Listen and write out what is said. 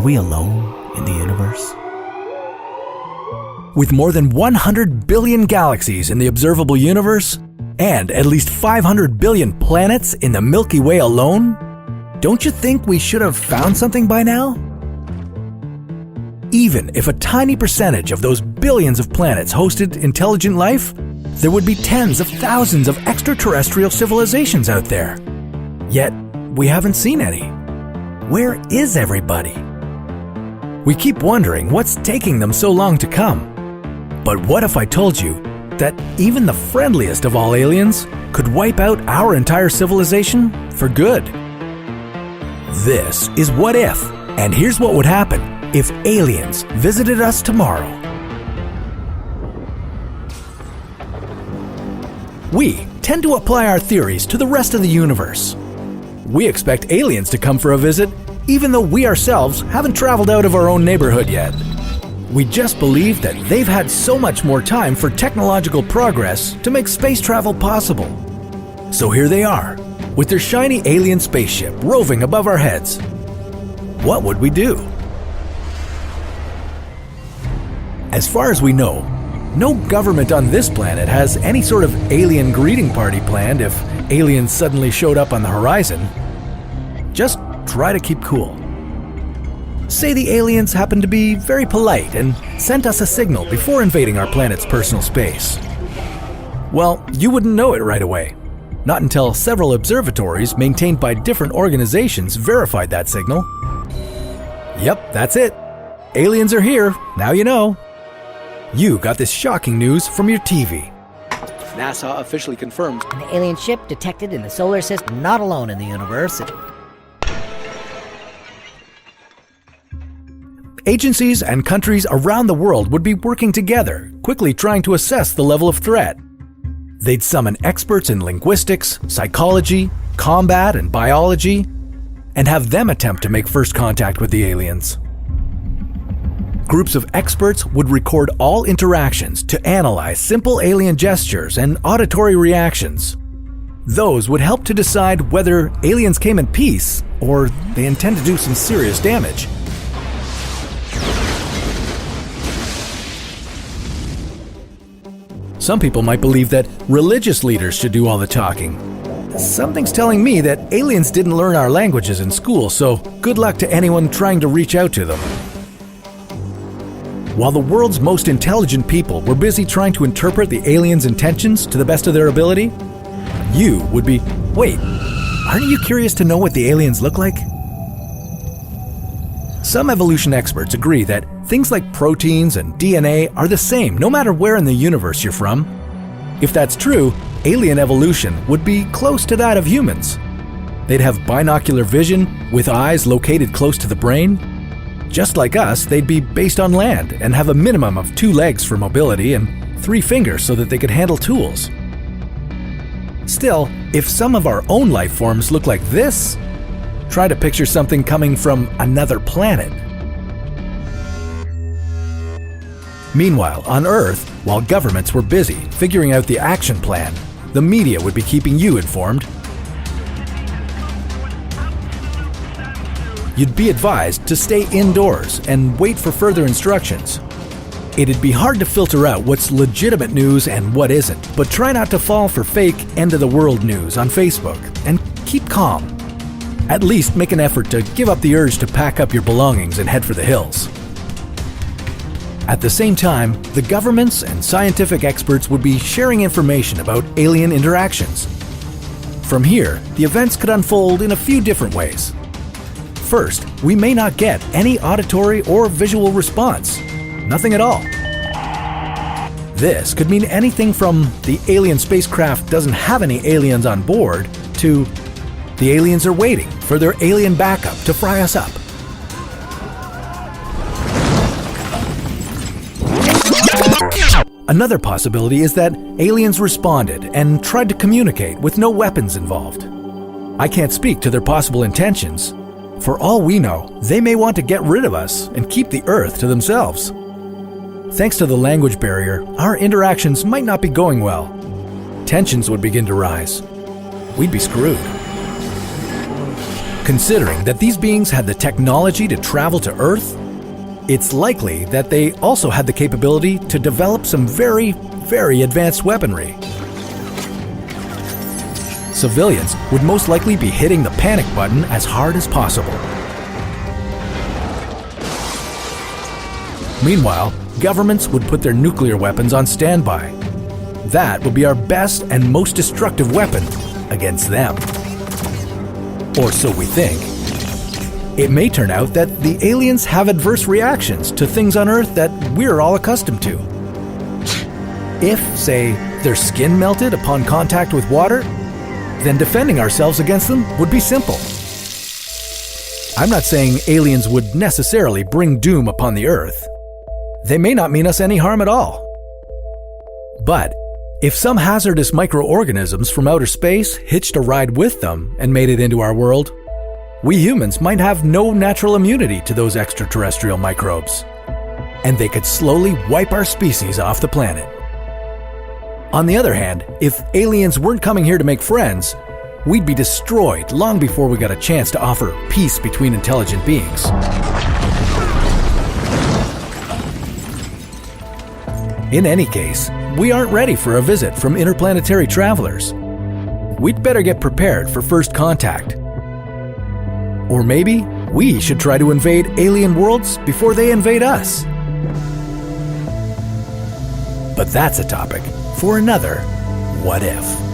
we alone in the universe? With more than 100 billion galaxies in the observable universe, and at least 500 billion planets in the Milky Way alone, don't you think we should have found something by now? Even if a tiny percentage of those billions of planets hosted intelligent life, there would be tens of thousands of extraterrestrial civilizations out there. Yet, we haven't seen any. Where is everybody? We keep wondering what's taking them so long to come. But what if I told you that even the friendliest of all aliens could wipe out our entire civilization for good? This is What If, and here's what would happen if aliens visited us tomorrow. We tend to apply our theories to the rest of the universe. We expect aliens to come for a visit, even though we ourselves haven't traveled out of our own neighborhood yet. We just believe that they've had so much more time for technological progress to make space travel possible. So here they are, with their shiny alien spaceship roving above our heads. What would we do? As far as we know, no government on this planet has any sort of alien greeting party planned if aliens suddenly showed up on the horizon. Just try to keep cool. Say the aliens happened to be very polite and sent us a signal before invading our planet's personal space. Well, you wouldn't know it right away. Not until several observatories maintained by different organizations verified that signal. Yep, that's it. Aliens are here, now you know. You got this shocking news from your TV. NASA officially confirms an alien ship detected in the solar system, not alone in the universe. Agencies and countries around the world would be working together, quickly trying to assess the level of threat. They'd summon experts in linguistics, psychology, combat, and biology, and have them attempt to make first contact with the aliens. Groups of experts would record all interactions to analyze simple alien gestures and auditory reactions. Those would help to decide whether aliens came in peace or they intend to do some serious damage. Some people might believe that religious leaders should do all the talking. Something's telling me that aliens didn't learn our languages in school, so good luck to anyone trying to reach out to them. While the world's most intelligent people were busy trying to interpret the aliens' intentions to the best of their ability, you would be, wait, aren't you curious to know what the aliens look like? Some evolution experts agree that things like proteins and DNA are the same no matter where in the universe you're from. If that's true, alien evolution would be close to that of humans. They'd have binocular vision with eyes located close to the brain. Just like us, they'd be based on land and have a minimum of 2 legs for mobility and 3 fingers so that they could handle tools. Still, if some of our own life forms look like this, try to picture something coming from another planet. Meanwhile, on Earth, while governments were busy figuring out the action plan, the media would be keeping you informed. You'd be advised to stay indoors and wait for further instructions. It'd be hard to filter out what's legitimate news and what isn't, but try not to fall for fake end-of-the-world news on Facebook and keep calm. At least make an effort to give up the urge to pack up your belongings and head for the hills. At the same time, the governments and scientific experts would be sharing information about alien interactions. From here, the events could unfold in a few different ways. First, we may not get any auditory or visual response. Nothing at all. This could mean anything from the alien spacecraft doesn't have any aliens on board to the aliens are waiting for their alien backup to fry us up. Another possibility is that aliens responded and tried to communicate with no weapons involved. I can't speak to their possible intentions. For all we know, they may want to get rid of us and keep the Earth to themselves. Thanks to the language barrier, our interactions might not be going well. Tensions would begin to rise. We'd be screwed. Considering that these beings had the technology to travel to Earth, it's likely that they also had the capability to develop some very, very advanced weaponry. Civilians would most likely be hitting the panic button as hard as possible. Meanwhile, governments would put their nuclear weapons on standby. That would be our best and most destructive weapon against them. Or so we think. It may turn out that the aliens have adverse reactions to things on Earth that we're all accustomed to. If, say, their skin melted upon contact with water, then defending ourselves against them would be simple. I'm not saying aliens would necessarily bring doom upon the Earth. They may not mean us any harm at all. But if some hazardous microorganisms from outer space hitched a ride with them and made it into our world, we humans might have no natural immunity to those extraterrestrial microbes, and they could slowly wipe our species off the planet. On the other hand, if aliens weren't coming here to make friends, we'd be destroyed long before we got a chance to offer peace between intelligent beings. In any case, we aren't ready for a visit from interplanetary travelers. We'd better get prepared for first contact. Or maybe we should try to invade alien worlds before they invade us. But that's a topic for another What If.